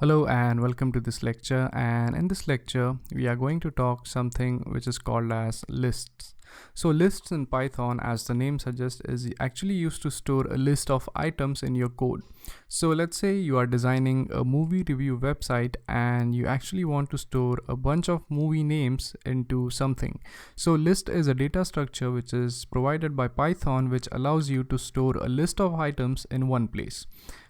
Hello and welcome to this lecture, and in this lecture we are going to talk something which is called as lists. So lists in Python, as the name suggests, is actually used to store a list of items in your code. So let's say you are designing a movie review website and you actually want to store a bunch of movie names into something. So list is a data structure which is provided by Python, which allows you to store a list of items in one place.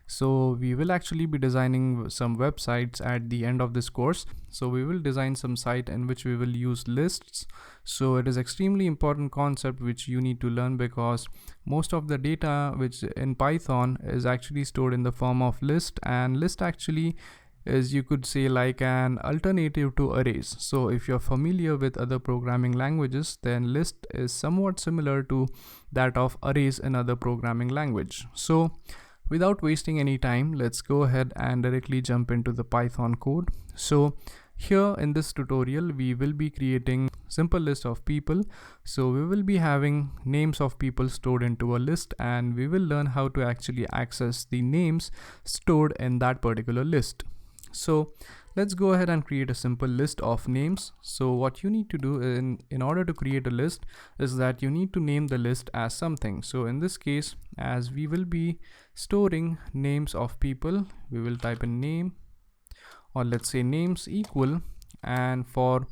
So we will actually be designing some websites at the end of this course. So we will design some site in which we will use lists. So it is extremely important concept which you need to learn, because most of the data which in Python is actually stored in the form of list, and list actually is, you could say, like an alternative to arrays. So if you're familiar with other programming languages, then list is somewhat similar to that of arrays in other programming language. So without wasting any time, let's go ahead and directly jump into the Python code. So here in this tutorial, we will be creating simple list of people. So we will be having names of people stored into a list, and we will learn how to actually access the names stored in that particular list. So let's go ahead and create a simple list of names. So what you need to do in order to create a list is that you need to name the list as something. So in this case, as we will be storing names of people, we will type in name, or let's say names equal, and for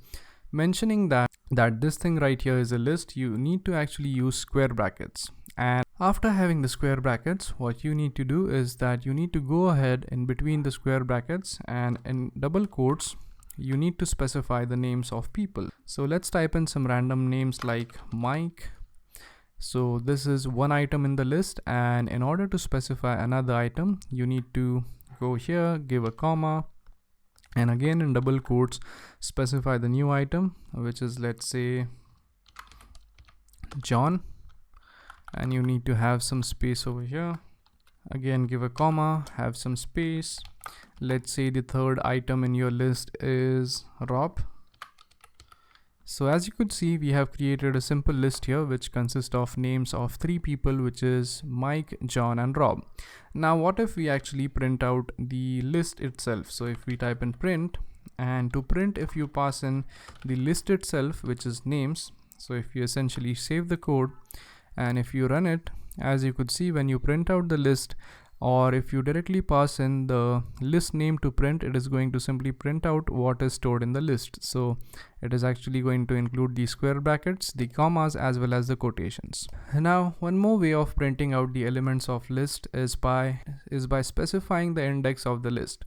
mentioning that this thing right here is a list, you need to actually use square brackets. And after having the square brackets, what you need to do is that you need to go ahead in between the square brackets, and in double quotes you need to specify the names of people. So let's type in some random names like Mike. So this is one item in the list, and in order to specify another item, you need to go here, give a comma, and again in double quotes specify the new item, which is, let's say, John, and you need to have some space over here. Again, give a comma, have some space. Let's say the third item in your list is Rob. So as you could see, we have created a simple list here which consists of names of three people, which is Mike, John, and Rob. Now what if we actually print out the list itself? So if we type in print, and to print, if you pass in the list itself, which is names. So if you essentially save the code and if you run it, as you could see, when you print out the list, or if you directly pass in the list name to print, it is going to simply print out what is stored in the list. So it is actually going to include the square brackets, the commas, as well as the quotations. Now one more way of printing out the elements of list is by specifying the index of the list.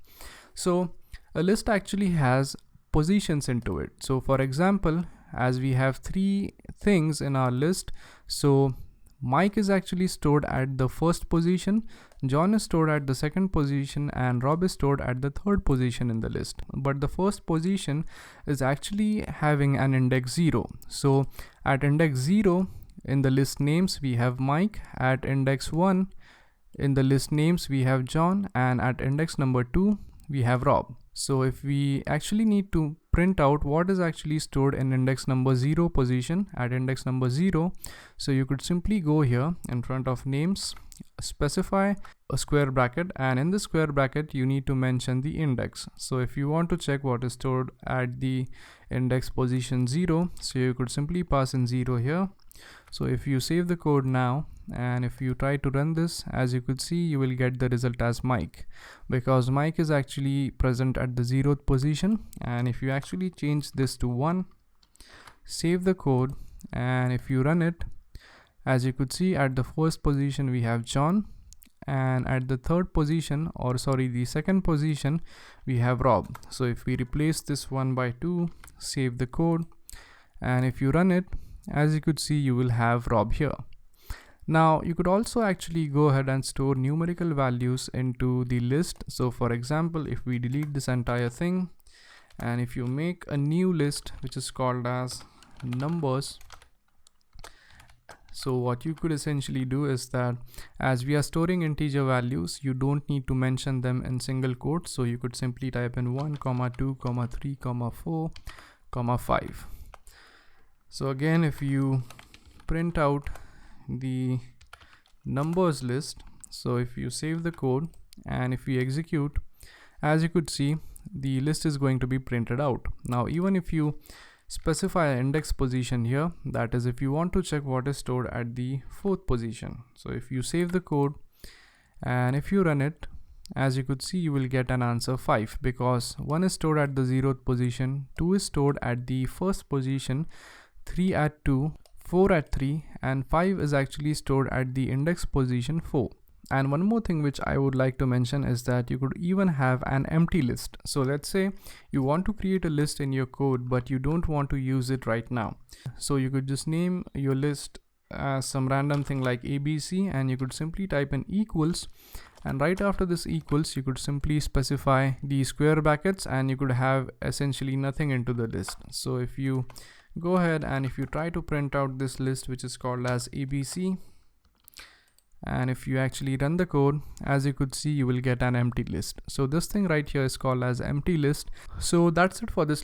So a list actually has positions into it. So for example, as we have three things in our list, so Mike is actually stored at the first position, John is stored at the second position, and Rob is stored at the third position in the list. But the first position is actually having an index 0. So at index 0 in the list names we have Mike, at index 1 in the list names we have John, and at index number 2 we have Rob. So if we actually need to print out what is actually stored in index number 0 position at index number 0, so you could simply go here in front of names, specify a square bracket, and in the square bracket you need to mention the index. So if you want to check what is stored at the index position 0, so you could simply pass in 0 here. So if you save the code now, and if you try to run this, as you could see, you will get the result as Mike, because Mike is actually present at the 0th position. And if you actually change this to 1, save the code, and if you run it, as you could see, at the first position we have John, and at the third position, or sorry, the second position, we have Rob. So if we replace this 1 by 2, save the code, and if you run it, as you could see, you will have Rob here. Now you could also actually go ahead and store numerical values into the list. So for example, if we delete this entire thing, and if you make a new list which is called as numbers, so what you could essentially do is that, as we are storing integer values, you don't need to mention them in single quotes. So you could simply type in 1, 2, 3, 4, 5. So again, if you print out the numbers list, so if you save the code and if we execute, as you could see, the list is going to be printed out. Now even if you specify an index position here, that is if you want to check what is stored at the 4th position. So if you save the code and if you run it, as you could see, you will get an answer 5, because 1 is stored at the 0th position, 2 is stored at the 1st position, 3 at 2, 4 at 3, and 5 is actually stored at the index position 4. And one more thing which I would like to mention is that you could even have an empty list. So let's say you want to create a list in your code, but you don't want to use it right now. So you could just name your list as some random thing like ABC, and you could simply type in equals, and right after this equals you could simply specify the square brackets, and you could have essentially nothing into the list. So if you go ahead and if you try to print out this list which is called as ABC, and if you actually run the code, as you could see, you will get an empty list. So this thing right here is called as empty list. So that's it for this